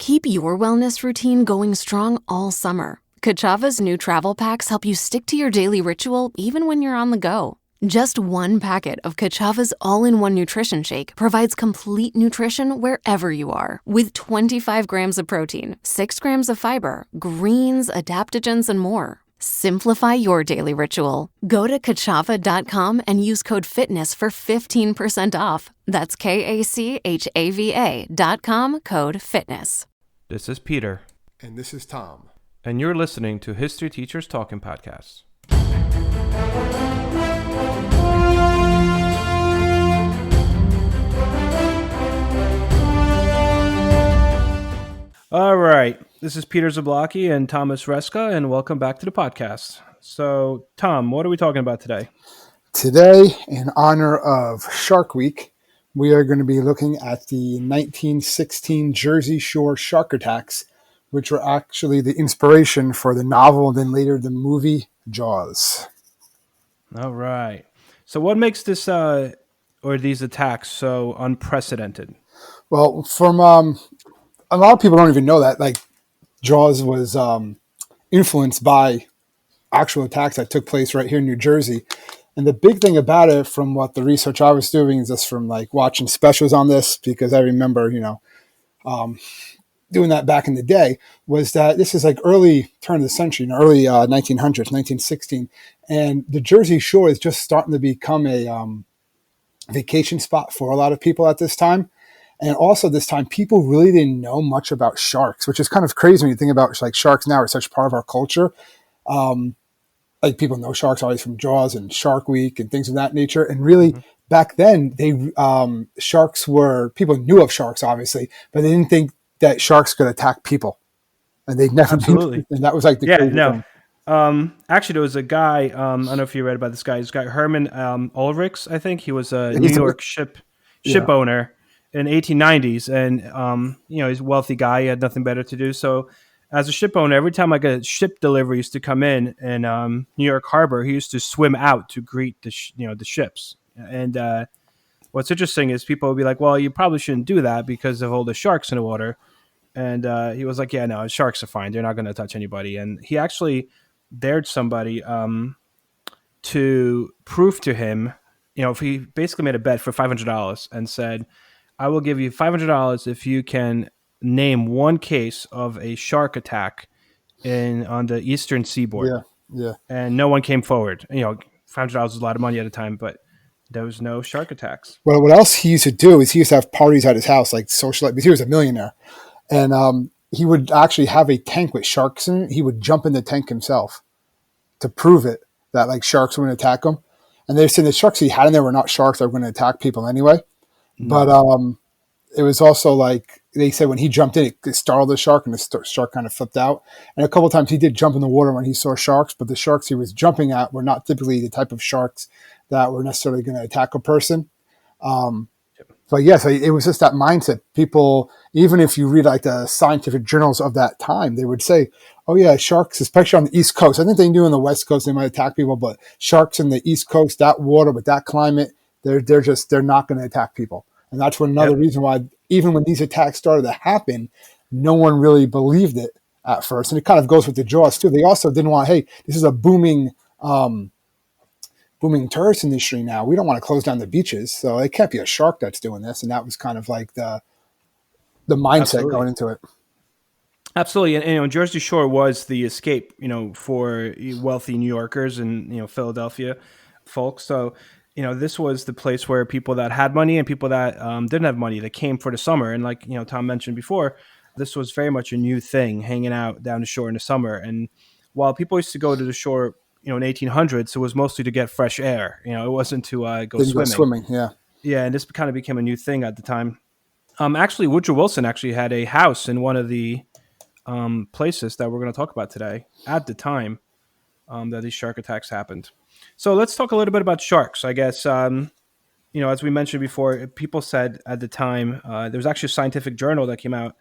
Keep your wellness routine going strong all summer. Kachava's new travel packs help you stick to your daily ritual even when you're on the go. Just one packet of Kachava's all-in-one nutrition shake provides complete nutrition wherever you are, with 25 grams of protein, 6 grams of fiber, greens, adaptogens, and more. Simplify your daily ritual. Go to Kachava.com and use code FITNESS for 15% off. That's KACHAVA.com, code FITNESS. This is Peter. And this is Tom. And you're listening to History Teachers Talking Podcasts. All right. This is Peter Zablocki and Thomas Reska, and welcome back to the podcast. So, Tom, what are we talking about today? Today, in honor of Shark Week, we are going to be looking at the 1916 Jersey Shore shark attacks, which were actually the inspiration for the novel and then later the movie Jaws. All right. So what makes this or these attacks so unprecedented? Well, from a lot of people don't even know that Jaws was influenced by actual attacks that took place right here in New Jersey. And the big thing about it, from what the research I was doing, is just from watching specials on this, because I remember, doing that back in the day, was that this is early turn of the century, early 1900s, 1916. And the Jersey Shore is just starting to become a vacation spot for a lot of people at this time. And also this time, people really didn't know much about sharks, which is kind of crazy when you think about sharks now are such part of our culture. People know sharks always from Jaws and Shark Week and things of that nature. And really, back then, people knew of sharks, obviously, but they didn't think that sharks could attack people. And they never Absolutely. And that was the crazy thing. Actually, there was a guy, I don't know if you read about this guy. This guy, Herman Ulrichs, I think. He was a New York ship owner in 1890s. And, he's a wealthy guy. He had nothing better to do. So as a ship owner, every time a ship delivery used to come in New York Harbor, he used to swim out to greet the ships. And what's interesting is people would be like, well, you probably shouldn't do that because of all the sharks in the water. And he was like, yeah, no, sharks are fine. They're not going to touch anybody. And he actually dared somebody to prove to him, if he basically made a bet for $500 and said, I will give you $500 if you can name one case of a shark attack on the eastern seaboard. Yeah. And no one came forward. $500 was a lot of money at the time, but there was no shark attacks. Well, what else he used to do is he used to have parties at his house, socialite, because he was a millionaire. And he would actually have a tank with sharks in it. He would jump in the tank himself to prove it that sharks wouldn't attack him. And they're saying the sharks he had in there were not sharks that were going to attack people anyway. No. But it was also they said when he jumped in, it startled the shark, and the shark kind of flipped out. And a couple of times he did jump in the water when he saw sharks, but the sharks he was jumping at were not typically the type of sharks that were necessarily going to attack a person. So it was just that mindset. People, even if you read the scientific journals of that time, they would say, oh yeah, sharks, especially on the East Coast. I think they knew on the West Coast they might attack people, but sharks in the East Coast, that water with that climate, they're not going to attack people. And that's another reason why, even when these attacks started to happen, no one really believed it at first. And it kind of goes with the Jaws too. They also didn't want, hey, this is a booming tourist industry now. We don't want to close down the beaches, so it can't be a shark that's doing this. And that was kind of the mindset going into it. Absolutely. And Jersey Shore was the escape, for wealthy New Yorkers and, Philadelphia folks. So, this was the place where people that had money and people that didn't have money, that came for the summer. And Tom mentioned before, this was very much a new thing, hanging out down the shore in the summer. And while people used to go to the shore, in 1800s, it was mostly to get fresh air. It wasn't to go swimming. Yeah. Yeah, and this kind of became a new thing at the time. Actually, Woodrow Wilson actually had a house in one of the places that we're going to talk about today at the time that these shark attacks happened. So let's talk a little bit about sharks. I guess, as we mentioned before, people said at the time, there was actually a scientific journal that came out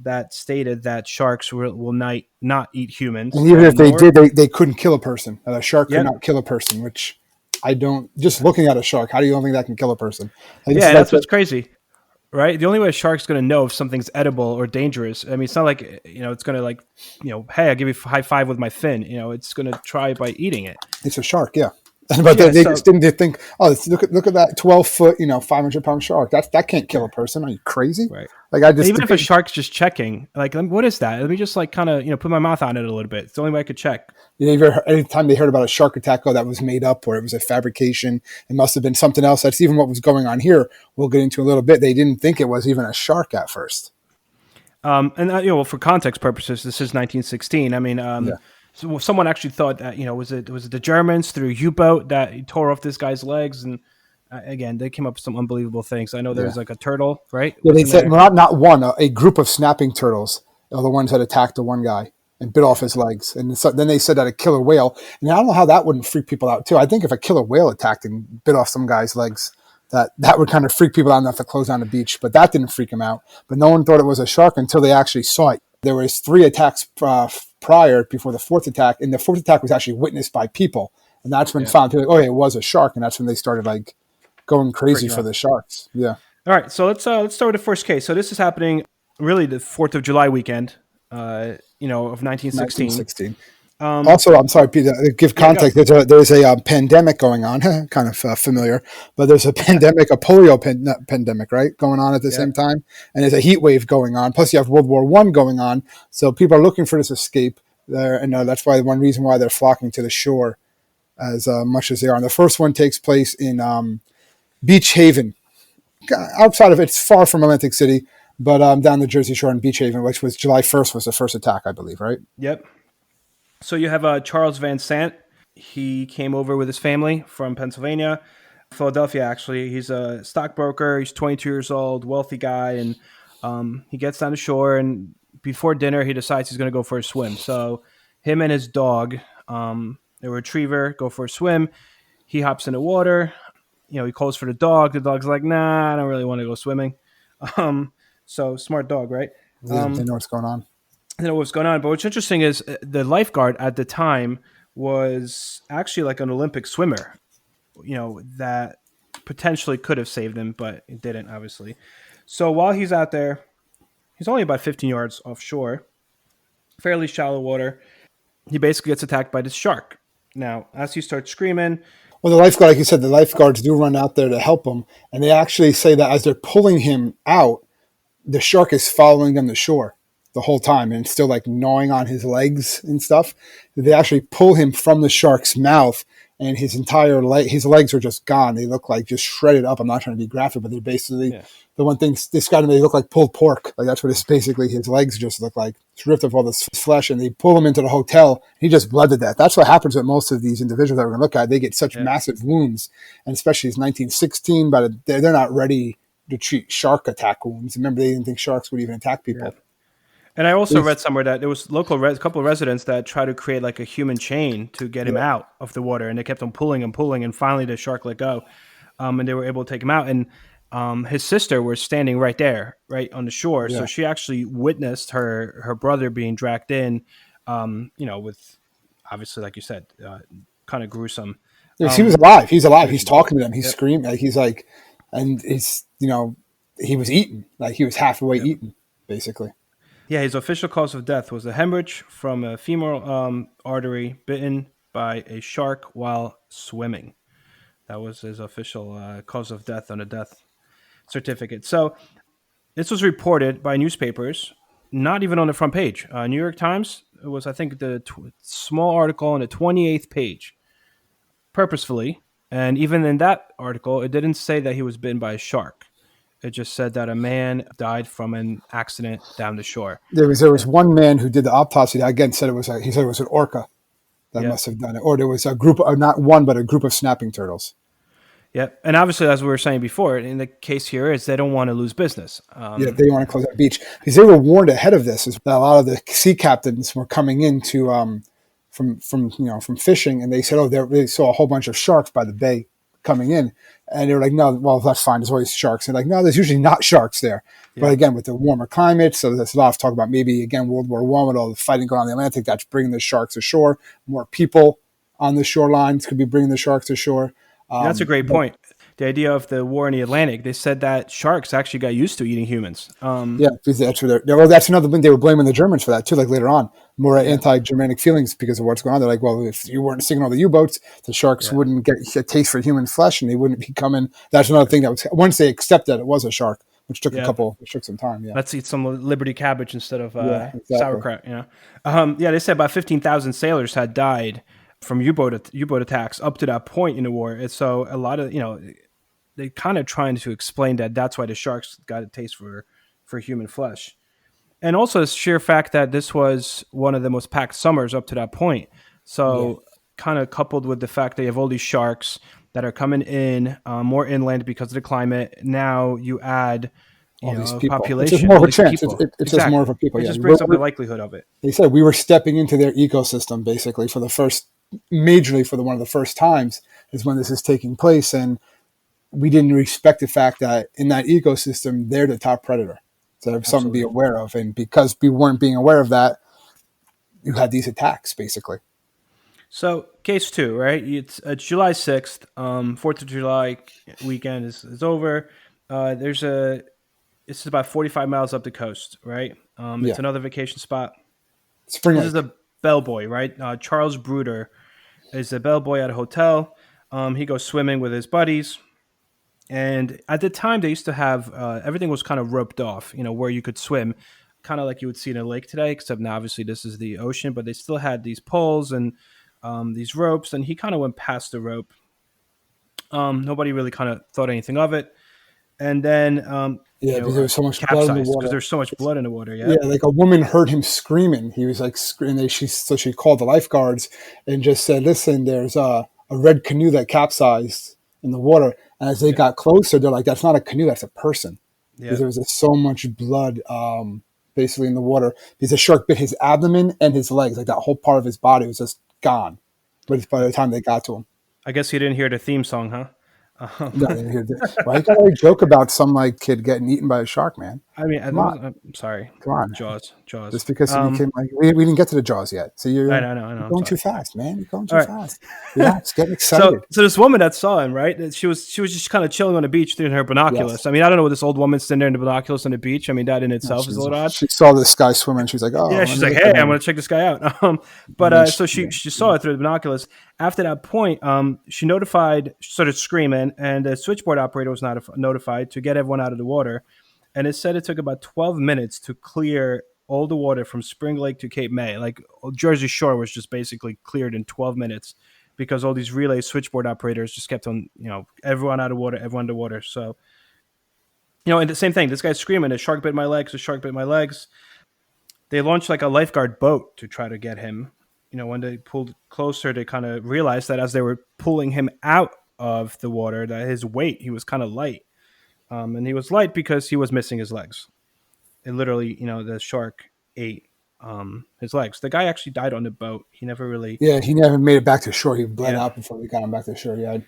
that stated that sharks will not eat humans. And even if they did, they couldn't kill a person. A shark could not kill a person, which I don't, just looking at a shark, how do you think that can kill a person? That's what's crazy. right? The only way a shark's going to know if something's edible or dangerous. I mean, it's not like, it's going to like, hey, I'll give you a high five with my fin. It's going to try by eating it. It's a shark, yeah. But Yeah, they so just didn't think, oh, look at that 12-foot, 500-pound shark. That can't kill a person. Are you crazy? right. Like I just Even if a shark's just checking, like, what is that? Let me just like kind of put my mouth on it a little bit. It's the only way I could check. anytime they heard about a shark attack, oh, that was made up or it was a fabrication. It must have been something else. That's even what was going on here. We'll get into a little bit. They didn't think it was even a shark at first. And well, for context purposes, this is 1916. I mean, Yeah. so someone actually thought that was it the Germans through U-boat that tore off this guy's legs, and again they came up with some unbelievable things. I know there was like a turtle, right? Yeah, they Wasn't said there? not one, a group of snapping turtles are the ones that attacked the one guy and bit off his legs. And so, then they said that a killer whale. And I don't know how that wouldn't freak people out too. I think if a killer whale attacked and bit off some guy's legs, that would kind of freak people out enough to close down the beach. But that didn't freak them out. But no one thought it was a shark until they actually saw it. There was 3 attacks prior before the 4th attack, and the 4th attack was actually witnessed by people. And that's when found people like, oh, yeah, it was a shark, and that's when they started like going crazy for the sharks. Yeah. All right, so let's start with the first case. So this is happening really the 4th of July weekend, of 1916. 1916. Also, I'm sorry, Peter, to give context. There's a pandemic going on, kind of familiar, but there's a pandemic, a polio pandemic, right, going on at the same time, and there's a heat wave going on. Plus, you have World War I going on, so people are looking for this escape there, and that's why one reason why they're flocking to the shore as much as they are. And the first one takes place in Beach Haven, outside of it's far from Atlantic City, but down the Jersey Shore in Beach Haven, which was July 1st was the first attack, I believe, right? Yep. So you have Charles Van Sant. He came over with his family from Pennsylvania, Philadelphia, actually. He's a stockbroker. He's 22 years old, wealthy guy, and he gets down the shore, and before dinner, he decides he's going to go for a swim. So him and his dog, a retriever, go for a swim. He hops in the water. He calls for the dog. The dog's like, nah, I don't really want to go swimming. So smart dog, right? They know what's going on. Know what's going on. But what's interesting is the lifeguard at the time was actually like an Olympic swimmer, that potentially could have saved him, but it didn't, obviously. So while he's out there, he's only about 15 yards offshore, fairly shallow water. He basically gets attacked by this shark. Now, as he starts screaming, well, the lifeguard, like you said, the lifeguards do run out there to help him, and they actually say that as they're pulling him out, the shark is following them to shore the whole time and still like gnawing on his legs and stuff. They actually pull him from the shark's mouth, and his entire his legs are just gone. They look like just shredded up. I'm not trying to be graphic, but they're basically the one thing described them. They look like pulled pork. Like that's what it's basically. His legs just look like it's ripped of all this flesh, and they pull him into the hotel. He just bled to death. That's what happens with most of these individuals that we're going to look at. They get such massive wounds, and especially it's 1916, but they're not ready to treat shark attack wounds. Remember, they didn't think sharks would even attack people. Yeah. And I also read somewhere that there was a couple of residents that tried to create like a human chain to get him out of the water, and they kept on pulling and pulling, and finally the shark let go, and they were able to take him out. And his sister was standing right there, right on the shore, so she actually witnessed her brother being dragged in, with obviously, like you said, kind of gruesome. He was alive. He's alive. He's talking to them. He's screaming. Like, he's like, and it's he was eaten. Like he was halfway eaten, basically. Yeah, his official cause of death was a hemorrhage from a femoral artery bitten by a shark while swimming. That was his official cause of death on a death certificate. So this was reported by newspapers, not even on the front page. New York Times, it was, I think, the small article on the 28th page, purposefully. And even in that article, it didn't say that he was bitten by a shark. It just said that a man died from an accident down the shore. There was one man who did the autopsy that again said it was an orca that must have done it, or there was a group of not one but a group of snapping turtles. Yeah, and obviously, as we were saying before, in the case here is they don't want to lose business. They want to close that beach because they were warned ahead of this. Is that a lot of the sea captains were coming in to from fishing, and they said, they saw a whole bunch of sharks by the bay coming in. And they were like, no, well, that's fine. There's always sharks. And like, no, there's usually not sharks there. Yeah. But again, with the warmer climate, so there's a lot of talk about maybe, again, World War I with all the fighting going on in the Atlantic, that's bringing the sharks ashore. More people on the shorelines could be bringing the sharks ashore. That's a great point. the idea of the war in the Atlantic, they said that sharks actually got used to eating humans. Yeah, because that's what well, that's another thing. They were blaming the Germans for that too. Like later on, more anti-Germanic feelings because of what's going on. They're like, well, if you weren't sinking all the U-boats, the sharks wouldn't get a taste for human flesh, and they wouldn't be coming. That's another thing that was once they accepted it was a shark, which took which took some time. Yeah, let's eat some Liberty cabbage instead of exactly. sauerkraut. They said about 15,000 sailors had died from U-boat attacks up to that point in the war. And so a lot of they kind of trying to explain that that's why the sharks got a taste for human flesh. And also the sheer fact that this was one of the most packed summers up to that point. So kind of coupled with the fact that you have all these sharks that are coming in more inland because of the climate. Now you add all these people. Population. It's just more of a chance. It's just more of a people. It just brings up the likelihood of it. They said we were stepping into their ecosystem basically for one of the first times is when this is taking place. And we didn't respect the fact that in that ecosystem, they're the top predator. So have something to be aware of. And because we weren't being aware of that, you had these attacks, basically. So case 2, right? It's July 6th. 4th of July weekend is over. This is about 45 miles up the coast, right? It's another vacation spot. Spring Lake. This is a bellboy, right? Charles Bruder is a bellboy at a hotel. He goes swimming with his buddies. And at the time, they used to have everything was kind of roped off, where you could swim, kind of like you would see in a lake today, except now obviously this is the ocean, but they still had these poles and these ropes, and he kind of went past the rope. Nobody really kind of thought anything of it. And then because there was so much blood in the water. Because there's so much blood in the water. Yeah, like a woman heard him screaming. He was like screaming. So she called the lifeguards and just said, "Listen, there's a red canoe that capsized in the water." And as they got closer, they're like, "That's not a canoe, that's a person." Because there was so much blood, basically in the water. Because the shark bit his abdomen and his legs, like that whole part of his body was just gone. But by the time they got to him, I guess you didn't hear the theme song, huh? No, I didn't hear that. Why you gotta joke about some like kid getting eaten by a shark, man? I mean, I'm sorry. Come on, Jaws. Just because you became like we didn't get to the Jaws yet, so you're I know. You're going too fast, man. You're going too fast. Relax, get So excited. this woman that saw him, right? She was just kind of chilling on the beach through her binoculars. Yes. I mean, I don't know what this old woman sitting there in the binoculars on the beach. I mean, that in itself is a little odd. She saw this guy swimming. She's like, "Oh, Yeah, she's like, hey, I'm going to check this guy out." So she saw it through the binoculars. After that point, she started screaming, and the switchboard operator was notified to get everyone out of the water. And it said it took about 12 minutes to clear all the water from Spring Lake to Cape May. Like Jersey Shore was just basically cleared in 12 minutes because all these relay switchboard operators just kept on, everyone out of water, everyone underwater. So, and the same thing, this guy's screaming, "A shark bit my legs, a shark bit my legs." They launched like a lifeguard boat to try to get him. When they pulled closer, they kind of realized that as they were pulling him out of the water, that his weight, he was kind of light. And he was light because he was missing his legs. And literally, the shark ate his legs. The guy actually died on the boat. He never really... Yeah, he never made it back to shore. He bled out before we got him back to shore. Yeah.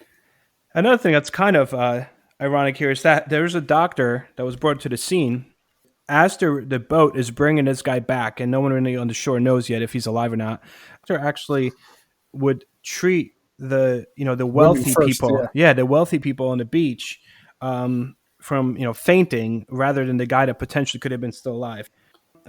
Another thing that's kind of ironic here is that there's a doctor that was brought to the scene as the boat is bringing this guy back, and no one really on the shore knows yet if he's alive or not. The doctor actually would treat the wealthy people. Yeah, the wealthy people on the beach from fainting rather than the guy that potentially could have been still alive.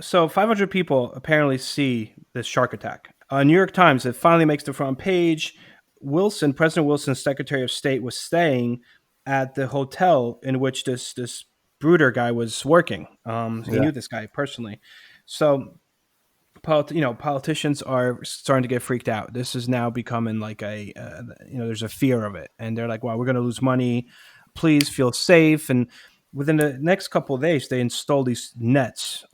So 500 people apparently see this shark attack. New York Times, it finally makes the front page. President Wilson's Secretary of State, was staying at the hotel in which this Bruder guy was working. He knew this guy personally. So politicians are starting to get freaked out. This is now becoming like there's a fear of it. And they're like, wow, we're going to lose money. Please feel safe. And within the next couple of days, they install these nets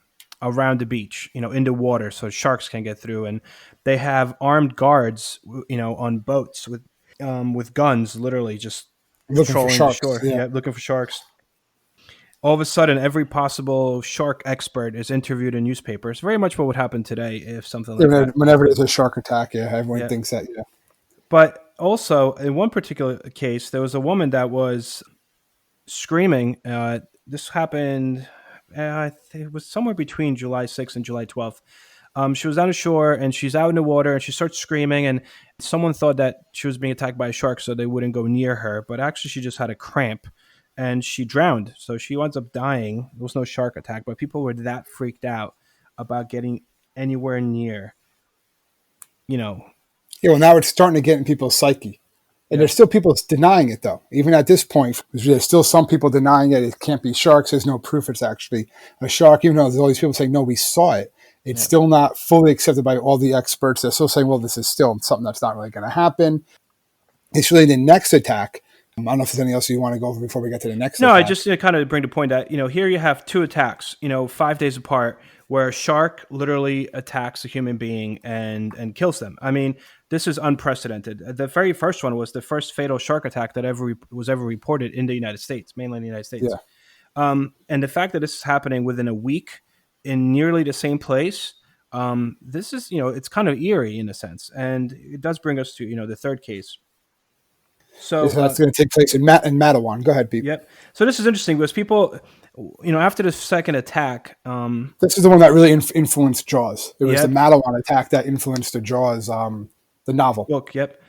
around the beach, in the water, so sharks can't get through. And they have armed guards, on boats with guns, literally just patrolling the shore. Yeah, looking for sharks. All of a sudden, every possible shark expert is interviewed in newspapers. Very much what would happen today if something like that. Whenever there's a shark attack, everyone thinks that. Yeah. But also, in one particular case, there was a woman that was screaming. This happened, it was somewhere between July 6th and July 12th. She was on the shore and she's out in the water and she starts screaming, and someone thought that she was being attacked by a shark, so they wouldn't go near her. But actually, she just had a cramp and she drowned. So she winds up dying. There was no shark attack, but people were that freaked out about getting anywhere near, you know. Yeah, well, now it's starting to get in people's psyche. And there's still people denying it, though. Even at this point, there's still some people denying it. It can't be sharks. There's no proof it's actually a shark. Even though there's all these people saying, no, we saw it. It's still not fully accepted by all the experts. They're still saying, well, this is still something that's not really going to happen. It's really the next attack. I don't know if there's anything else you want to go over before we get to the next attack. I just kind of bring the point that, here you have two attacks, 5 days apart, where a shark literally attacks a human being and kills them. I mean, this is unprecedented. The very first one was the first fatal shark attack that was ever reported in the United States, mainly in the United States. Yeah. And the fact that this is happening within a week in nearly the same place, this is, it's kind of eerie in a sense. And it does bring us to, the third case. So that's going to take place in Mattawan. Go ahead, Pete. Yep. So this is interesting because people, after the second attack, this is the one that really influenced Jaws. It was the Mattawan attack that influenced the Jaws, the novel book. Yep.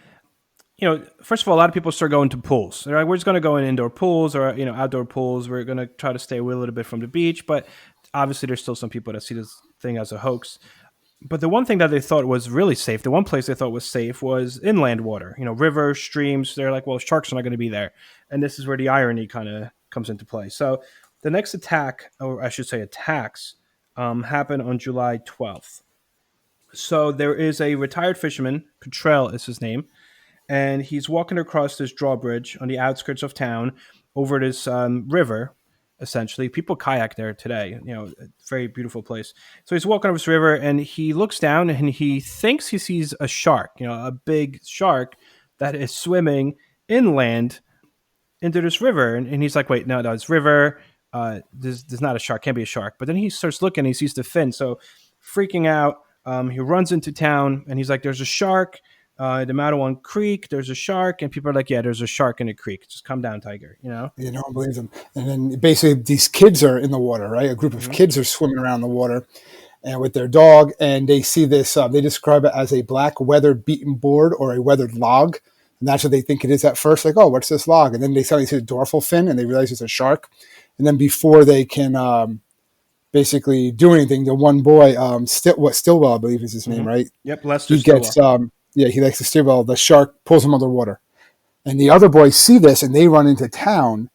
First of all, a lot of people start going to pools. They're like, we're just going to go in indoor pools or outdoor pools. We're going to try to stay away a little bit from the beach, but obviously there's still some people that see this thing as a hoax. But the one thing that they thought was really safe, the one place they thought was safe was inland water, rivers, streams. They're like, well, sharks are not going to be there. And this is where the irony kind of comes into play. So the next attack, or I should say attacks, happened on July 12th. So there is a retired fisherman, Cottrell is his name, and he's walking across this drawbridge on the outskirts of town over this river. Essentially, people kayak there today. Very beautiful place. So he's walking over this river, and he looks down, and he thinks he sees a shark. A big shark that is swimming inland into this river, and he's like, "Wait, no, it's river. There's not a shark. Can't be a shark." But then he starts looking, and he sees the fin. So, freaking out, he runs into town, and he's like, "There's a shark." The Mattawan Creek, there's a shark, and people are like, yeah, there's a shark in the creek. Just calm down, Tiger, You don't believe them. And then basically these kids are in the water, right? A group of kids are swimming around the water and with their dog, and they see this, they describe it as a black weathered beaten board or a weathered log. And that's what they think it is at first. Like, oh, what's this log? And then they suddenly see a dorsal fin, and they realize it's a shark. And then before they can basically do anything, the one boy, Stillwell, I believe is his name, right? Yep, Lester he gets he likes to steer well. The shark pulls him underwater. And the other boys see this, and they run into town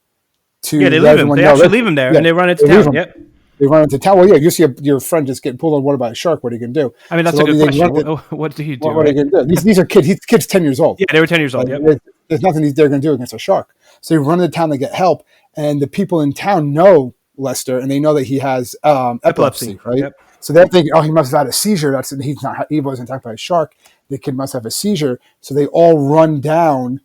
to they leave him. They actually leave him there, and they run into town. Yep. They run into town. Well, yeah, you see your friend just getting pulled underwater by a shark. What are you going to do? I mean, that's a good question. What do you do? What are you going to do? These are kids. He's kid's 10 years old. Yeah, they were 10 years old. Yep. There's nothing they're going to do against a shark. So they run into town to get help, and the people in town know Lester, and they know that he has epilepsy, right? Yep. So they're thinking, oh, he must have had a seizure. He wasn't attacked by a shark. The kid must have a seizure. So they all run down,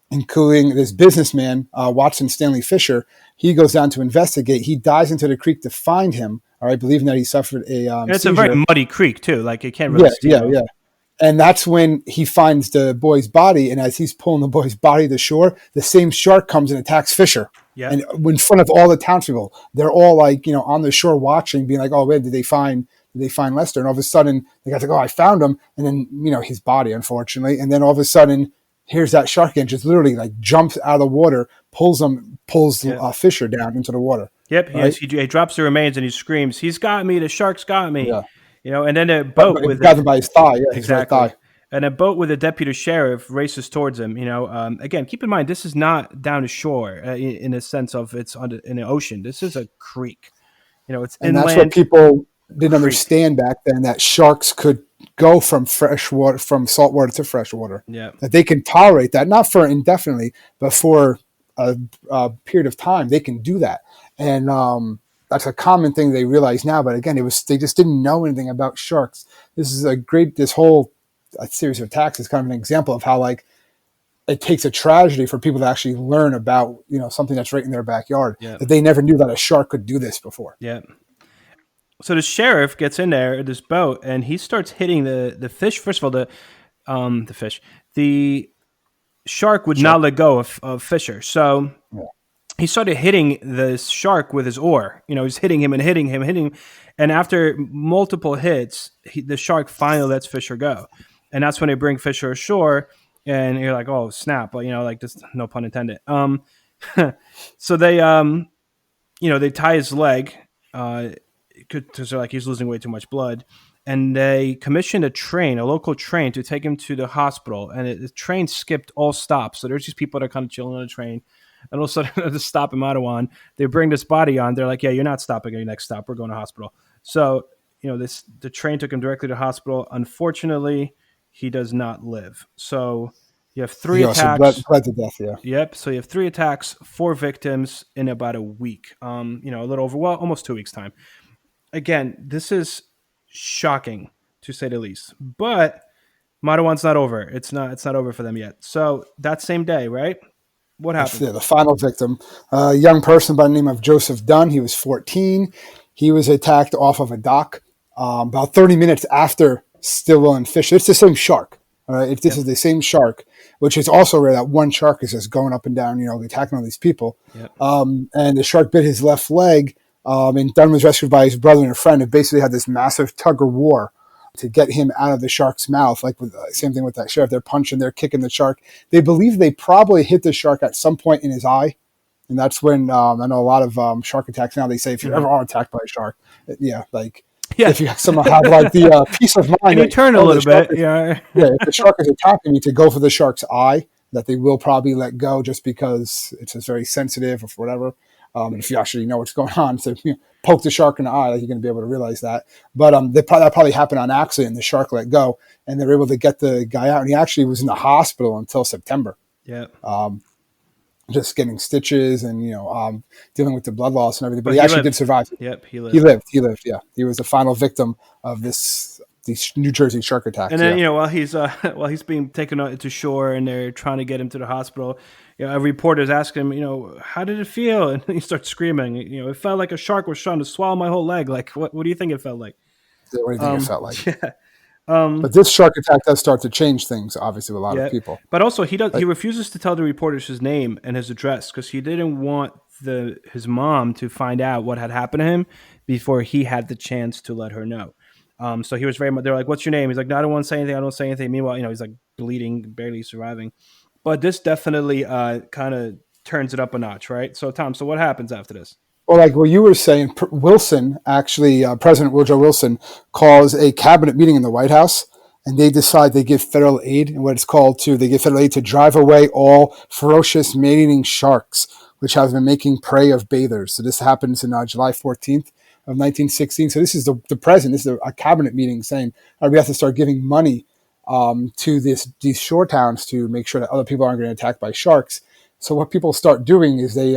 including this businessman, Watson Stanley Fisher. He goes down to investigate. He dives into the creek to find him, all right, believing that he suffered a and it's seizure. A very muddy creek, too. Like, it can't really Yeah. And that's when he finds the boy's body. And as he's pulling the boy's body to shore, the same shark comes and attacks Fisher. Yeah. And in front of all the townspeople, they're all like, on the shore watching, being like, oh, wait, did they find Lester? And all of a sudden, the guy's like, oh, I found him. And then, his body, unfortunately. And then all of a sudden, here's that shark again, just literally like jumps out of the water, pulls Fisher down into the water. Yep. Right? He drops the remains and he screams, "He's got me. The shark's got me." Yeah. And then a boat got him by his thigh. Yeah, exactly. His right thigh. And a boat with a deputy sheriff races towards him. Again, keep in mind, this is not down the shore in a sense of it's in the ocean. This is a creek. It's and inland. That's what people didn't understand back then, that sharks could go from salt water to fresh water. Yeah. That they can tolerate that, not for indefinitely, but for a period of time. They can do that. And that's a common thing they realize now. But again, they just didn't know anything about sharks. This whole series of attacks is kind of an example of how, like, it takes a tragedy for people to actually learn about, something that's right in their backyard, that they never knew that a shark could do this before. Yeah. So the sheriff gets in there, this boat, and he starts hitting the fish. First of all, the fish. The shark would not let go of Fisher. So he started hitting this shark with his oar. He's hitting him and hitting him, hitting him. And after multiple hits, the shark finally lets Fisher go. And that's when they bring Fisher ashore. And you're like, oh, snap. But, like this, no pun intended. So they, they tie his leg because they're like, he's losing way too much blood. And they commissioned a local train to take him to the hospital. And the train skipped all stops. So there's these people that are kind of chilling on the train. And all of a sudden, at the stop in Mattawan, they bring this body on. They're like, yeah, you're not stopping at your next stop. We're going to hospital. So, the train took him directly to hospital. Unfortunately, he does not live. So you have 3 attacks. Bled to death, yeah. Yep. So you have 3 attacks, 4 victims in about a week. A little over, almost 2 weeks' time. Again, this is shocking, to say the least. But Mattawan's not over. It's not over for them yet. So that same day, right? What happened? Yeah, the final victim, a young person by the name of Joseph Dunn. He was 14. He was attacked off of a dock about 30 minutes after Stillwell and Fisher. It's the same shark. All right, this is the same shark, which is also rare that one shark is just going up and down, attacking all these people. Yep. And the shark bit his left leg, and Dunn was rescued by his brother and a friend, and basically had this massive tug of war to get him out of the shark's mouth. Like same thing with that sheriff. They're punching, they're kicking the shark. They believe they probably hit the shark at some point in his eye. And that's when I know a lot of shark attacks now, they say if you ever are attacked by a shark, if you somehow have like the peace of mind. And you turn a little bit. Yeah. If the shark is attacking you, to go for the shark's eye, that they will probably let go just because it's just very sensitive or whatever. And if you actually know what's going on, so poke the shark in the eye, like you're going to be able to realize that. But that probably happened on accident. The shark let go, and they were able to get the guy out. And he actually was in the hospital until September. Yeah. Just getting stitches and dealing with the blood loss and everything. But he actually did survive. Yep, he lived. He lived. Yeah, he was the final victim of these New Jersey shark attacks. And then while he's being taken to shore and they're trying to get him to the hospital, a reporter's asking him, how did it feel? And he starts screaming. It felt like a shark was trying to swallow my whole leg. Like, what do you think it felt like? What do you think it felt like? Yeah. But this shark attack does start to change things, obviously, with a lot of people. But also, he refuses to tell the reporters his name and his address because he didn't want his mom to find out what had happened to him before he had the chance to let her know. So he was very much. They're like, "What's your name?" He's like, "No, I don't want to say anything. I don't say anything." Meanwhile, he's like bleeding, barely surviving. But this definitely kind of turns it up a notch, right? So, Tom, what happens after this? Well, like what you were saying, Wilson, actually, President Woodrow Wilson calls a cabinet meeting in the White House, and they decide they give federal aid, and what it's called they give federal aid to drive away all ferocious man-eating sharks, which have been making prey of bathers. So this happens in July 14th of 1916. So this is the president, this is a cabinet meeting saying, we have to start giving money to these shore towns to make sure that other people aren't getting attacked by sharks. So what people start doing is they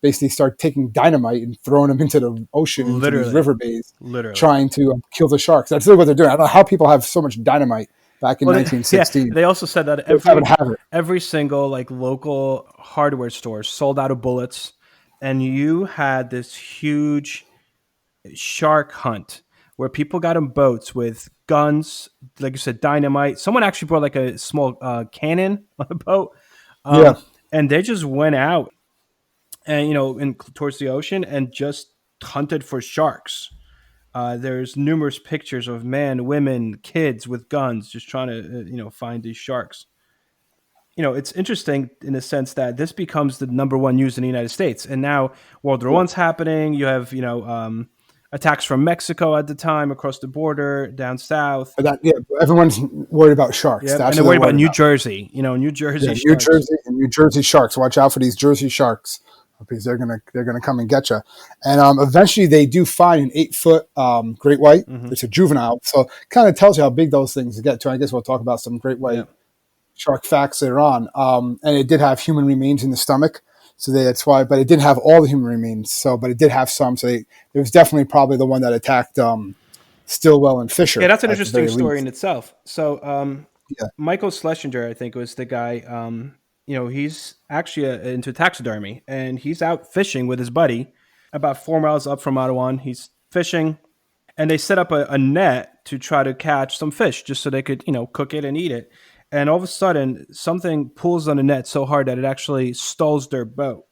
basically start taking dynamite and throwing them into the ocean, into these river bays, trying to kill the sharks. That's really what they're doing. I don't know how people have so much dynamite back in 1916. They also said that every single local hardware store sold out of bullets, and you had this huge shark hunt where people got in boats with guns, like you said, dynamite. Someone actually brought a small cannon on a boat. And they just went out and towards the ocean and just hunted for sharks. There's numerous pictures of men, women, kids with guns just trying to find these sharks. It's interesting in the sense that this becomes the number one news in the United States, and now World War I's happening. You have attacks from Mexico at the time across the border down south. Everyone's worried about sharks. Yep. And they're worried about New Jersey. New Jersey. New Jersey sharks. Watch out for these Jersey sharks because they're gonna come and get you. And eventually, they do find an 8-foot great white. Mm-hmm. It's a juvenile, so it kind of tells you how big those things get to. I guess we'll talk about some great white shark facts later on. And it did have human remains in the stomach. So that's why, but it didn't have all the human remains. But it did have some. So it was definitely probably the one that attacked Stillwell and Fisher. Yeah, that's an interesting story in itself. So Michael Schlesinger, I think, was the guy. He's actually into taxidermy, and he's out fishing with his buddy about 4 miles up from Mattawan. He's fishing, and they set up a net to try to catch some fish, just so they could cook it and eat it. And all of a sudden, something pulls on the net so hard that it actually stalls their boat.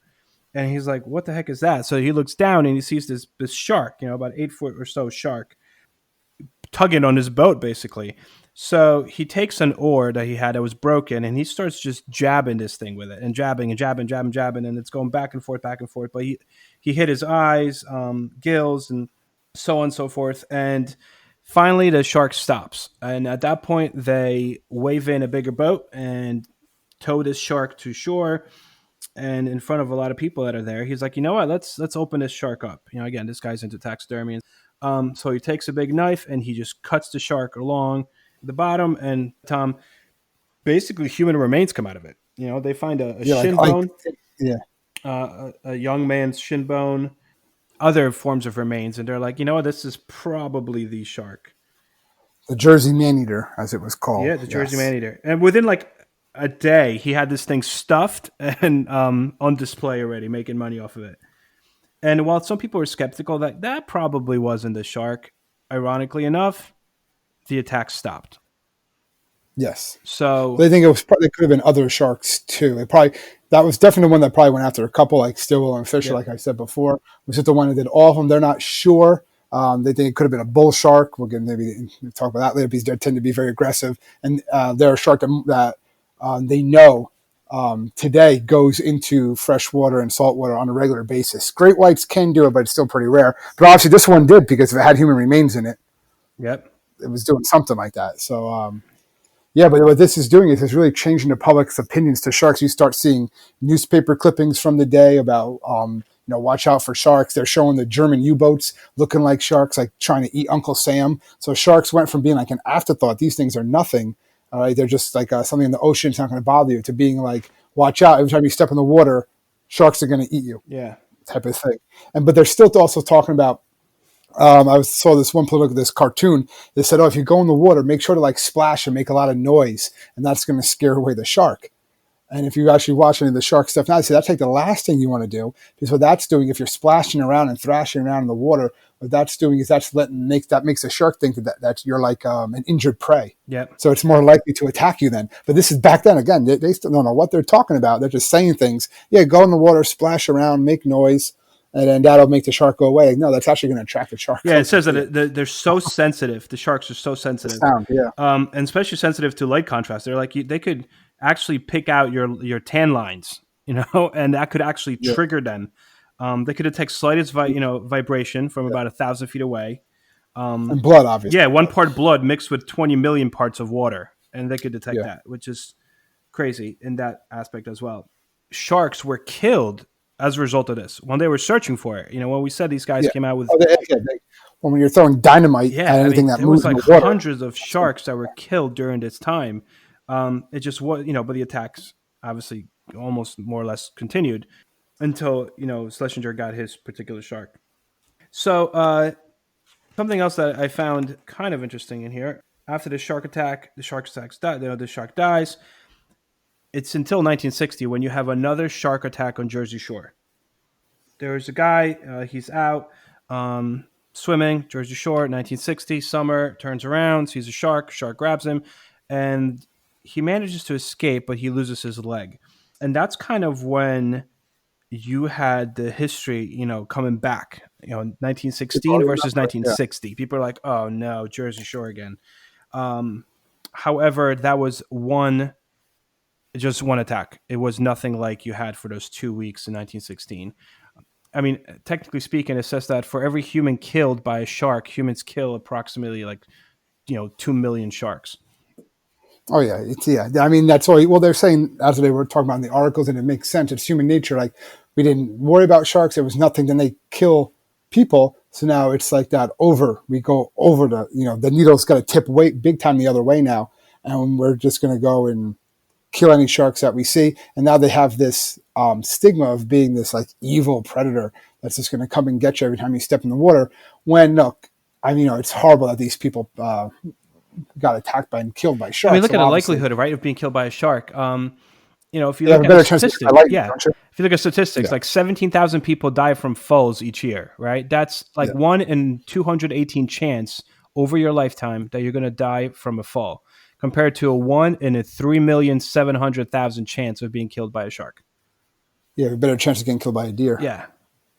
And he's like, "What the heck is that?" So he looks down and he sees this shark, about 8 foot or so shark, tugging on his boat, basically. So he takes an oar that he had that was broken, and he starts just jabbing this thing with it, and jabbing and jabbing, jabbing, jabbing, and it's going back and forth, back and forth. But he hit his eyes, gills, and so on and so forth. And finally, the shark stops, and at that point, they wave in a bigger boat and tow this shark to shore. And in front of a lot of people that are there, he's like, "You know what? Let's open this shark up." Again, this guy's into taxidermy. So he takes a big knife and he just cuts the shark along the bottom. And Tom, basically, human remains come out of it. They find a shin bone, a young man's shin bone, other forms of remains, and they're like, "You know what? This is probably the shark." The Jersey Maneater, as it was called. Yeah, the Jersey Maneater. And within like a day, he had this thing stuffed and on display already, making money off of it. And while some people were skeptical that probably wasn't the shark, ironically enough, the attack stopped. Yes. So they think it could have been other sharks too. That was definitely the one that probably went after a couple, like Stillwell and Fisher, like I said before. Was it the one that did all of them? They're not sure. They think it could have been a bull shark. We'll maybe talk about that later because they tend to be very aggressive. And they're a shark that they know today goes into fresh water and salt water on a regular basis. Great whites can do it, but it's still pretty rare. But obviously this one did because if it had human remains in it, yep, it was doing something like that. So, yeah, but what this is doing is it's really changing the public's opinions to sharks. You start seeing newspaper clippings from the day about, watch out for sharks. They're showing the German U-boats looking like sharks, like trying to eat Uncle Sam. So sharks went from being like an afterthought. These things are nothing. All right, they're just like something in the ocean. It's not going to bother you. To being like, watch out. Every time you step in the water, sharks are going to eat you. Yeah, type of thing. But they're still also talking about. I saw this one look at this cartoon. They said, "Oh, if you go in the water, make sure to like splash and make a lot of noise, and that's going to scare away the shark." And if you actually watch any of the shark stuff now, see that's like the last thing you want to do, because what that's doing, if you're splashing around and thrashing around in the water, what that's doing is that makes a shark think that you're like an injured prey. Yep. So it's more likely to attack you then. But this is back then. Again, they still don't know what they're talking about. They're just saying things. Yeah, go in the water, splash around, make noise. And then that'll make the shark go away. No, that's actually going to attract the shark. Yeah, it says that they're so sensitive. The sharks are so sensitive. Sound, yeah. And especially sensitive to light contrast. They're like they could actually pick out your tan lines, and that could actually trigger them. They could detect slightest vibration from about 1,000 feet away. And blood, obviously. Yeah, 1 part blood mixed with 20 million parts of water, and they could detect that, which is crazy in that aspect as well. Sharks were killed as a result of this when they were searching for it. When we said these guys came out with when you're throwing dynamite at anything that moves there was in the water. Hundreds of sharks that were killed during this time. It just was, but the attacks obviously almost more or less continued until Schlesinger got his particular shark. So something else that I found kind of interesting in here: after the shark attack, the shark dies. It's until 1960 when you have another shark attack on Jersey Shore. There's a guy, he's out swimming, Jersey Shore, 1960, summer, turns around, sees a shark grabs him, and he manages to escape, but he loses his leg. And that's kind of when you had the history, coming back, 1916 versus 1960. People are like, oh no, Jersey Shore again. However, that was just one attack. It was nothing like you had for those 2 weeks in 1916. I mean, technically speaking, it says that for every human killed by a shark, humans kill approximately 2 million sharks. Oh yeah, I mean, that's all. Well, they're saying, as they were talking about in the articles, and it makes sense. It's human nature. Like, we didn't worry about sharks. There was nothing. Then they kill people. So now it's like that we go over the needle's got to tip big time the other way now. And we're just going to go and kill any sharks that we see. And now they have this stigma of being this like evil predator that's just going to come and get you every time you step in the water. When look, I mean, it's horrible that these people got attacked by and killed by sharks. I mean, look at the likelihood, right, of being killed by a shark. If you look at statistics, if you look at statistics, like 17,000 people die from falls each year, right? That's like 1 in 218 chance over your lifetime that you're going to die from a fall, compared to a 1 in a 3,700,000 chance of being killed by a shark. you have a better chance of getting killed by a deer. Yeah,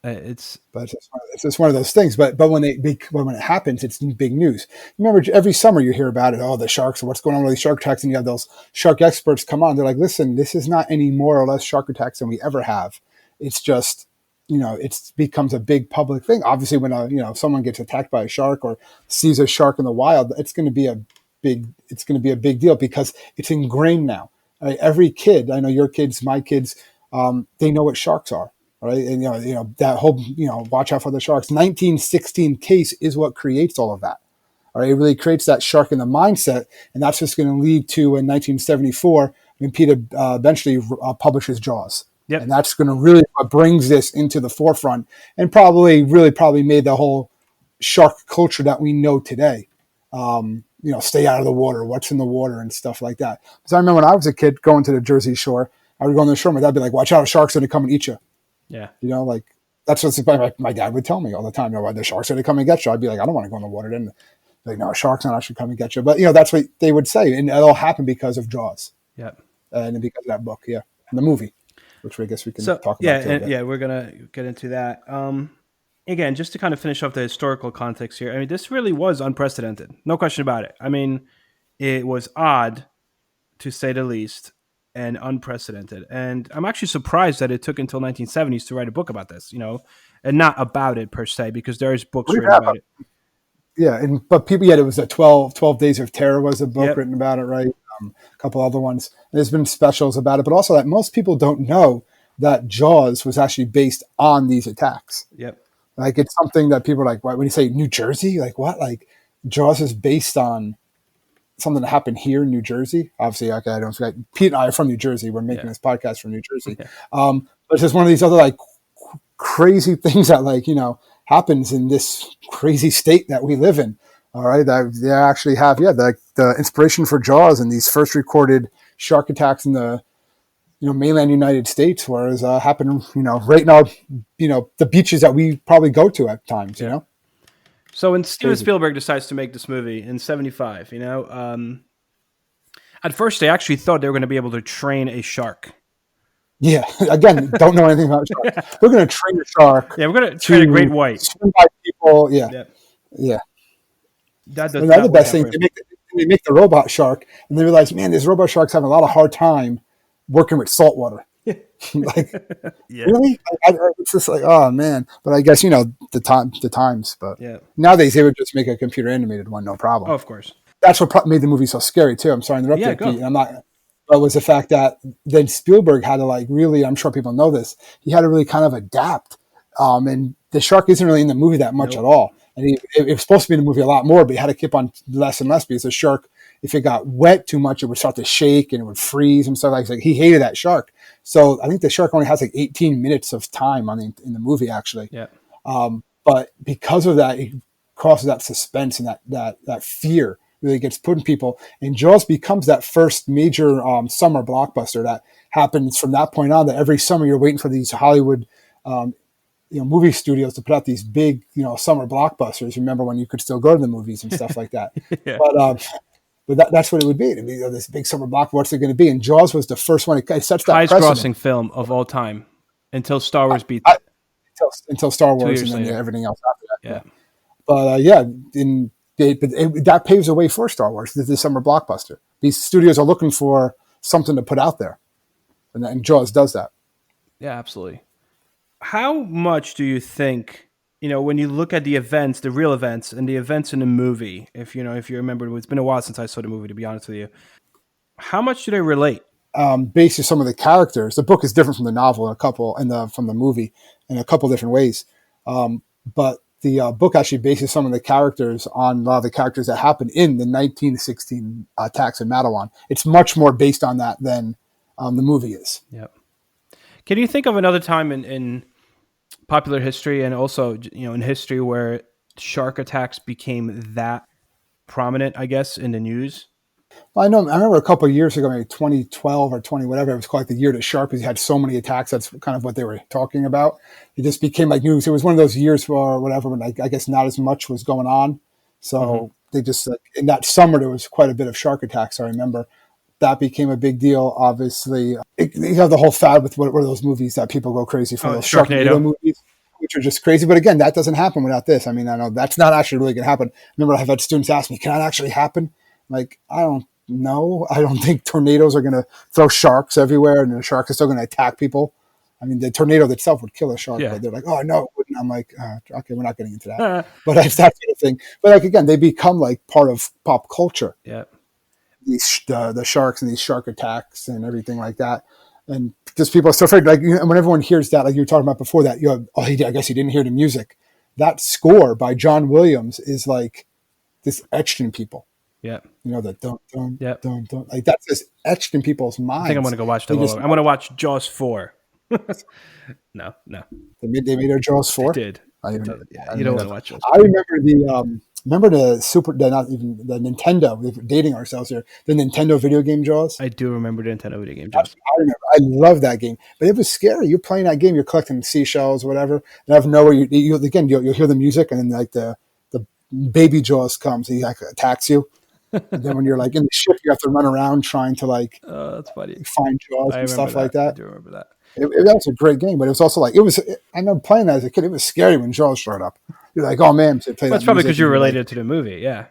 it's But it's just one of those things. But when it happens, it's big news. Remember, every summer you hear about it. Oh, the sharks! What's going on with these shark attacks? And you have those shark experts come on. They're like, listen, this is not any more or less shark attacks than we ever have. It's just, it becomes a big public thing. Obviously, when someone gets attacked by a shark or sees a shark in the wild, it's going to be a big deal because it's ingrained now. Right? Every kid, I know your kids, my kids, they know what sharks are. Right. And, that whole, watch out for the sharks. 1916 case is what creates all of that. All right. It really creates that shark in the mindset. And that's just going to lead to in 1974, when Peter eventually publishes Jaws. Yep. And that's going to really what brings this into the forefront and probably made the whole shark culture that we know today. Stay out of the water, what's in the water and stuff like that. Because I remember when I was a kid going to the Jersey Shore, I would go on the shore, my dad would be like, watch out, sharks are going to come and eat you. Yeah. That's what my dad would tell me all the time. The sharks are going to come and get you. I'd be like, I don't want to go in the water. Then like, no, sharks not actually come and get you. But that's what they would say, and it all happened because of Jaws. Yeah. And because of that book, and the movie, which I guess we can talk about. We're gonna get into that. Again, just to kind of finish off the historical context here. I mean, this really was unprecedented, no question about it. I mean, it was odd, to say the least, and unprecedented. And I'm actually surprised that it took until 1970s to write a book about this, and not about it per se, because there's books written about it. Yeah, but people, it was a 12 Days of Terror was a book written about it, right? A couple other ones. There's been specials about it, but also that most people don't know that Jaws was actually based on these attacks. Yep. Like, it's something that people are like, when you say New Jersey, like what? Like, Jaws is based on something that happened here in New Jersey. Obviously, okay, I don't forget. Pete and I are from New Jersey. We're making this podcast from New Jersey. Yeah. But it's just one of these other like crazy things that happens in this crazy state that we live in. All right, that they actually have the inspiration for Jaws and these first recorded shark attacks in the mainland United States, whereas happened right now the beaches that we probably go to at times. So when Steven Spielberg decides to make this movie in 1975, at first they actually thought they were going to be able to train a shark. Yeah, again, don't know anything about sharks. We're going to train a shark. Yeah, we're going to train a great white. Swim by people. Yeah. Another best thing, they make the robot shark, and they realize, man, this robot shark's having a lot of hard time working with salt water. Really? It's just like, oh man. But I guess the times. But nowadays they would just make a computer animated one, no problem. Oh, of course. That's what made the movie so scary too. I'm sorry to interrupt you, Pete. I'm not. But was the fact that then Spielberg had to really, I'm sure people know this, he had to really kind of adapt. And the shark isn't really in the movie that much at all. And it was supposed to be in the movie a lot more, but he had to keep on less and less because the shark, if it got wet too much, it would start to shake and it would freeze and stuff like that. He hated that shark. So I think the shark only has 18 minutes of time in the movie, actually. Yeah. But because of that, it causes that suspense and that fear really gets put in people. And Jaws becomes that first major summer blockbuster that happens from that point on, that every summer you're waiting for these Hollywood movie studios to put out these big, summer blockbusters. Remember when you could still go to the movies and stuff like that. But that's what it would be. It'd be this big summer block. What's it going to be? And Jaws was the first one. It sets that highest grossing film of all time until Star Wars beat it. Until Star Wars and then later. Everything else after that. Yeah. But that paves the way for Star Wars. This summer blockbuster. These studios are looking for something to put out there, and Jaws does that. Yeah, absolutely. How much do you think, when you look at the events, the real events, and the events in the movie, if you remember, it's been a while since I saw the movie, to be honest with you, how much do they relate? Based on some of the characters, the book is different from the novel from the movie in a couple different ways. But the book actually bases some of the characters on a lot of the characters that happened in the 1916 attacks in Mattawan. It's much more based on that than the movie is. Yep. Can you think of another time in popular history and also in history where shark attacks became that prominent, I guess, in the news? Well, I remember a couple of years ago, maybe 2012 or 20 whatever, it was called the year to shark because you had so many attacks. That's kind of what they were talking about. It just became like news. It was one of those years for whatever, when I guess not as much was going on. So they just in that summer there was quite a bit of shark attacks. I remember that became a big deal. Obviously, you have the whole fad with what are those movies that people go crazy for? Those Sharknado movies, which are just crazy. But again, that doesn't happen without this. I mean, I know that's not actually really going to happen. Remember, I've had students ask me, "Can that actually happen?" Like, I don't know. I don't think tornadoes are going to throw sharks everywhere, and the sharks are still going to attack people. I mean, the tornado itself would kill a shark, but they're like, "Oh no, it wouldn't." I'm like, "Okay, we're not getting into that." But it's that sort of thing. But like again, they become like part of pop culture. Yeah. These the sharks and these shark attacks and everything like that, and just people are so afraid. Like when everyone hears that, like you were talking about before, that I guess he didn't hear the music. That score by John Williams is like this etched in people. Yeah, you know that don't like that's just etched in people's minds. I think I'm gonna go watch the. I'm gonna watch Jaws 4. No. They made their Jaws 4. They did. You don't want to watch Jaws 4. I remember the Nintendo. We're dating ourselves here. The Nintendo video game Jaws. I do remember the Nintendo video game Jaws. I remember. I love that game, but it was scary. You're playing that game. You're collecting seashells, or whatever. And out of nowhere, you'll hear the music, and then like the baby Jaws comes. And he like attacks you. And then when you're like in the ship, you have to run around trying to like that's funny. Find Jaws and stuff like that. I do remember that. That was a great game, but it was also like I remember playing that as a kid. It was scary when Jaws showed up. You're like, oh man, so that's probably because you're related to the movie. Yeah,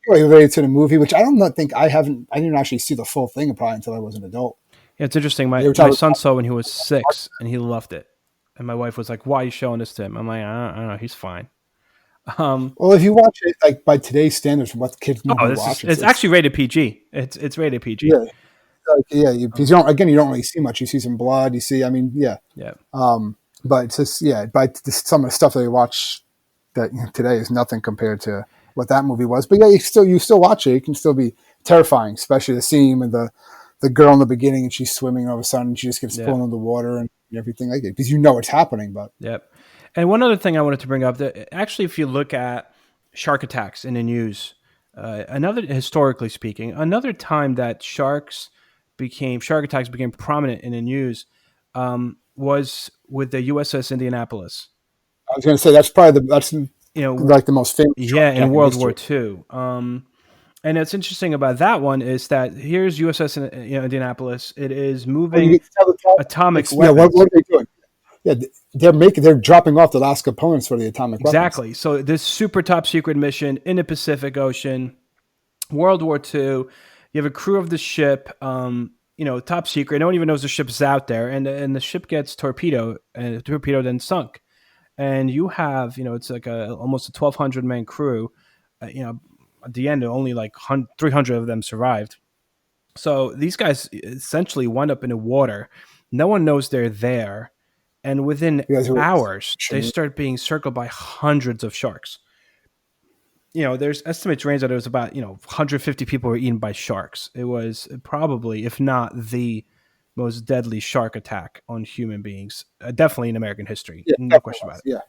you're related to the movie, which I don't think I didn't actually see the full thing probably until I was an adult. Yeah, it's interesting. My son saw when he was 6, and he loved it. And my wife was like, "Why are you showing this to him?" I'm like, "I don't know. He's fine." Well, if you watch it like by today's standards, from what the kids watch, it's actually rated PG. It's rated PG. Yeah, because you don't really see much. You see some blood. You see, yeah. But it's just some of the stuff that you watch that today is nothing compared to what that movie was. But yeah, you still watch it. It can still be terrifying, especially the scene with the girl in the beginning and she's swimming and all of a sudden she just gets pulled into the water and everything like that because you know it's happening. But and one other thing I wanted to bring up that actually, if you look at shark attacks in the news, historically speaking, another time that shark attacks became prominent in the news was with the USS Indianapolis. I was going to say that's like the most famous. Yeah, in World War II. And what's interesting about that one is that here's USS Indianapolis. It is moving atomic weapons. Yeah, what are they doing? Yeah, they're dropping off the last components for the atomic weapons. Exactly. So this super top secret mission in the Pacific Ocean, World War II. You have a crew of the ship, top secret. No one even knows the ship's out there, and the ship gets torpedoed, and the torpedo then sunk. And you have, it's like almost a 1,200 man crew. At the end, only like 300 of them survived. So these guys essentially wind up in the water. No one knows they're there. And within hours, they start being circled by hundreds of sharks. There's estimates range that it was about, 150 people were eaten by sharks. It was probably, if not the most deadly shark attack on human beings, definitely in American history. No question about it. Yeah.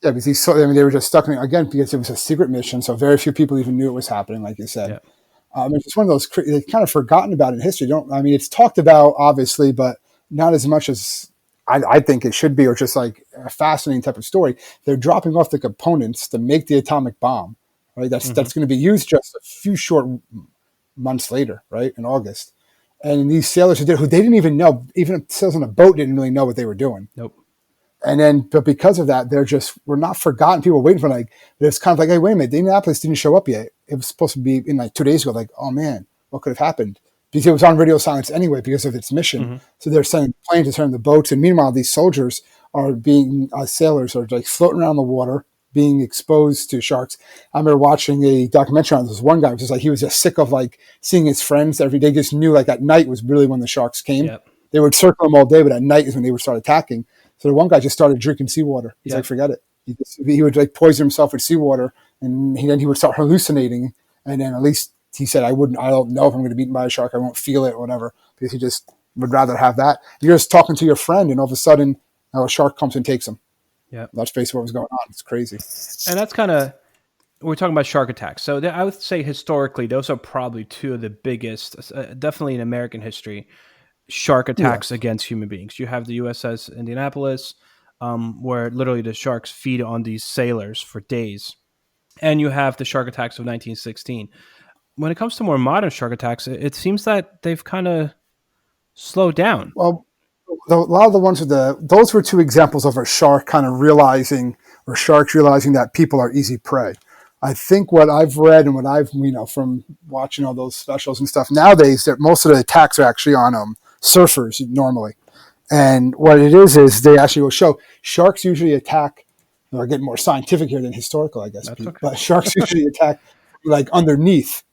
Yeah, because they were just stuck in it again because it was a secret mission. So very few people even knew it was happening, like you said. Yeah. It's one of those, they've kind of forgotten about it in history. It's talked about obviously, but not as much as I think it should be, or just like a fascinating type of story. They're dropping off the components to make the atomic bomb, right? That's going to be used just a few short months later, right? In August. And these sailors who they didn't even know, even sailors on a boat didn't really know what they were doing. Nope. And but because of that, we're not forgotten. People were waiting for it's kind of like, hey, wait a minute, the Indianapolis didn't show up yet. It was supposed to be in like 2 days ago. Like, oh man, what could have happened? Because it was on radio silence anyway because of its mission. Mm-hmm. So they're sending planes to turn the boats. And meanwhile, these soldiers are sailors are like floating around the water, being exposed to sharks. I remember watching a documentary on this one guy, which is like, he was just sick of like seeing his friends every day. Just knew like at night was really when the sharks came. Yep. They would circle him all day, but at night is when they would start attacking. So the one guy just started drinking seawater. He's like, forget it. He would like poison himself with seawater, and then he would start hallucinating. And then at least he said, I don't know if I'm going to be eaten by a shark. I won't feel it or whatever, because he just would rather have that. You're just talking to your friend, and all of a sudden, a shark comes and takes him. Yeah, that's basically what was going on. It's crazy. And that's kind of, we're talking about shark attacks. So I would say historically, those are probably two of the biggest, definitely in American history, shark attacks against human beings. You have the USS Indianapolis, where literally the sharks feed on these sailors for days. And you have the shark attacks of 1916. when it comes to more modern shark attacks, it seems that they've kind of slowed down. Well, a lot of the ones with those were two examples of a shark kind of realizing, or sharks realizing that people are easy prey. I think what I've read and what I've, from watching all those specials and stuff nowadays, that most of the attacks are actually on surfers normally. And what it is they actually will show sharks usually attack. We're getting more scientific here than historical, I guess. Okay. But sharks usually attack like underneath,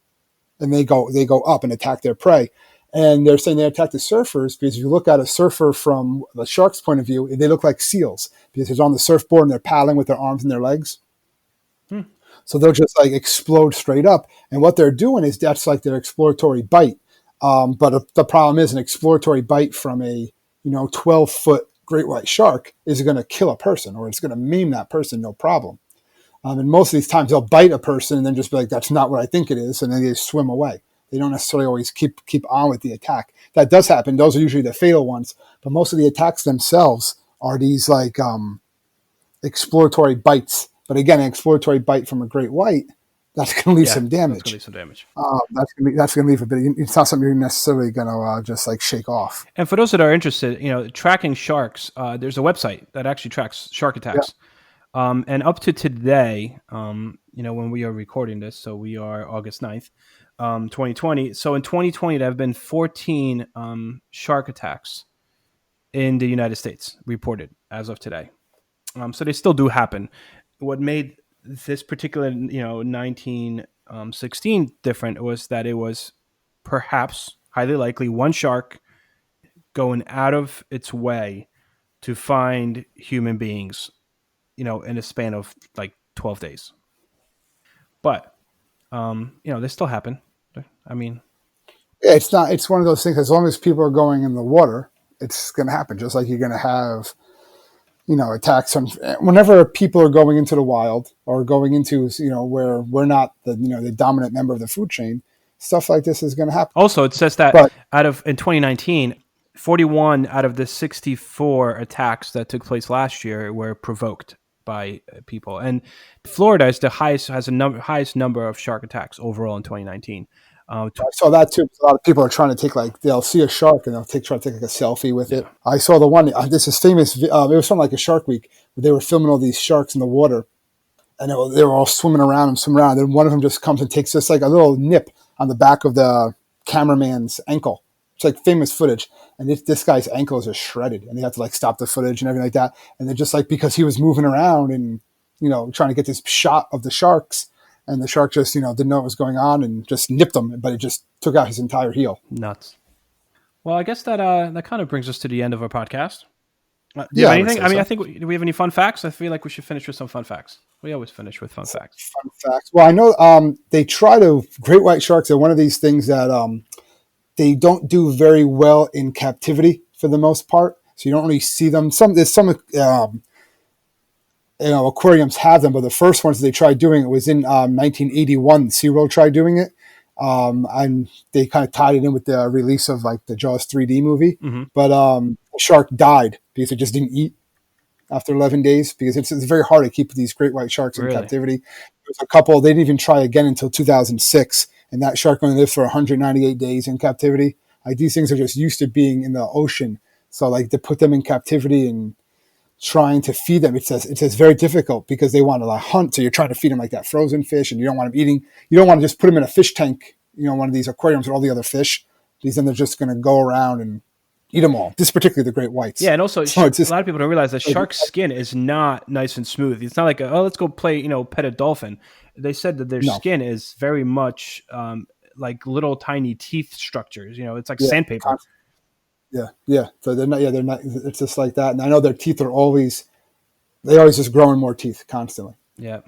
and they go up and attack their prey. And they're saying they attack the surfers because if you look at a surfer from the shark's point of view, they look like seals because they're on the surfboard and they're paddling with their arms and their legs. So they'll just like explode straight up. And what they're doing is that's like their exploratory bite. But the problem is an exploratory bite from a 12-foot great white shark is going to kill a person, or it's going to maim that person, no problem. And most of these times they'll bite a person and then just be like, that's not what I think it is. And then they swim away. They don't necessarily always keep on with the attack. That does happen. Those are usually the fatal ones. But most of the attacks themselves are these like exploratory bites. But again, an exploratory bite from a great white, that's going to leave some damage. That's going to leave some damage. That's going to leave a bit. It's not something you're necessarily going to just like shake off. And for those that are interested, tracking sharks, there's a website that actually tracks shark attacks. Yeah. And up to today, when we are recording this, so we are August 9th, 2020. So in 2020, there have been 14 shark attacks in the United States reported as of today. So they still do happen. What made this particular, 1916 different was that it was perhaps highly likely one shark going out of its way to find human beings, in a span of like 12 days. But, they still happen. I mean, yeah, it's one of those things. As long as people are going in the water, it's going to happen. Just like you're going to have, attacks on whenever people are going into the wild or going into, where we're not the dominant member of the food chain, stuff like this is going to happen. Also, it says that in 2019, 41 out of the 64 attacks that took place last year were provoked by people, and Florida is highest number of shark attacks overall in 2019. I saw that too. A lot of people are trying to take they'll see a shark and they'll try to take like a selfie with it. I saw the one. This is famous. It was from like a Shark Week where they were filming all these sharks in the water, and they were all swimming around. And then one of them just comes and takes just like a little nip on the back of the cameraman's ankle. It's like famous footage, and this guy's ankle is just shredded, and they have to like stop the footage and everything like that. And they're just like because he was moving around and trying to get this shot of the sharks. And the shark just, didn't know what was going on and just nipped him, but it just took out his entire heel. Nuts. Well, I guess that kind of brings us to the end of our podcast. Do you have anything? I think, do we have any fun facts? I feel like we should finish with some fun facts. We always finish with fun facts. Fun facts. Well, I know great white sharks are one of these things that they don't do very well in captivity for the most part. So you don't really see them. There's some aquariums have them, but the first ones they tried doing it was in 1981. SeaWorld tried doing it, and they kind of tied it in with the release of like the Jaws 3D movie. Mm-hmm. But the shark died because it just didn't eat after 11 days because it's very hard to keep these great white sharks in captivity. There's a couple, they didn't even try again until 2006, and that shark only lived for 198 days in captivity. Like these things are just used to being in the ocean. So like to put them in captivity and trying to feed them, it says very difficult because they want to hunt. So you're trying to feed them like that frozen fish, and you don't want them eating. You don't want to just put them in a fish tank, one of these aquariums with all the other fish. Because then they're just going to go around and eat them all. This particularly the great whites. Yeah, and also a lot of people don't realize that shark's skin is not nice and smooth. It's not like let's go play, pet a dolphin. They said that their skin is very much like little tiny teeth structures. It's like sandpaper. Yeah. So they're not. Yeah, they're not. It's just like that. And I know their teeth are always just growing more teeth constantly. Yeah.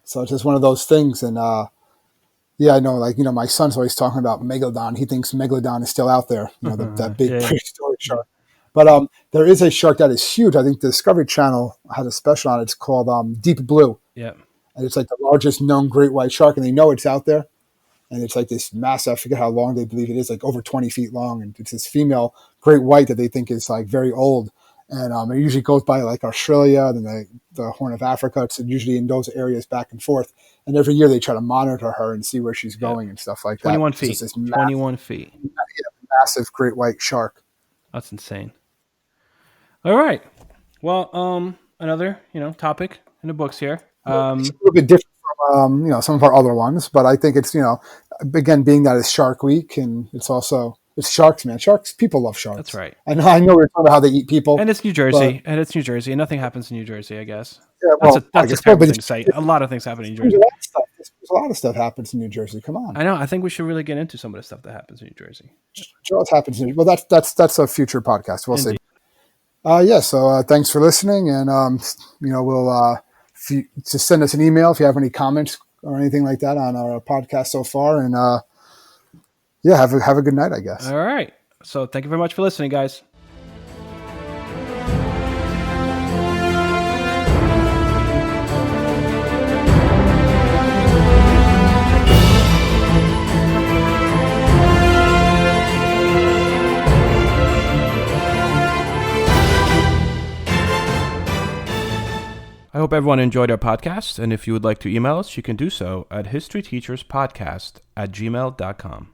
So it's just one of those things. And I know. My son's always talking about Megalodon. He thinks Megalodon is still out there. That big prehistoric shark. But there is a shark that is huge. I think the Discovery Channel had a special on it. It's called Deep Blue. Yeah. And it's like the largest known great white shark, and they know it's out there. And it's like this massive, I forget how long they believe it is, like over 20 feet long. And it's this female great white that they think is like very old. And it usually goes by like Australia, then the Horn of Africa. It's usually in those areas back and forth. And every year they try to monitor her and see where she's going and stuff like 21 that. feet. This 21 feet. massive great white shark. That's insane. All right. Well, another, topic in the books here. It's a little bit different from, some of our other ones, but I think it's, again, being that it's Shark Week, and it's sharks, man. People love sharks. That's right. I know we're talking about how they eat people. And it's New Jersey. And nothing happens in New Jersey, I guess. Yeah, well, that's a terrible thing to say. A lot of things happen in New Jersey. There's a lot of stuff happens in New Jersey. Come on. I know. I think we should really get into some of the stuff that happens in New Jersey. Sure, what happens in Well, that's a future podcast. We'll Indeed. see. So thanks for listening, and we'll just send us an email if you have any comments or anything like that on our podcast so far, and have a good night, I guess. All right. So thank you very much for listening, guys. I hope everyone enjoyed our podcast, and if you would like to email us, you can do so at historyteacherspodcast@gmail.com.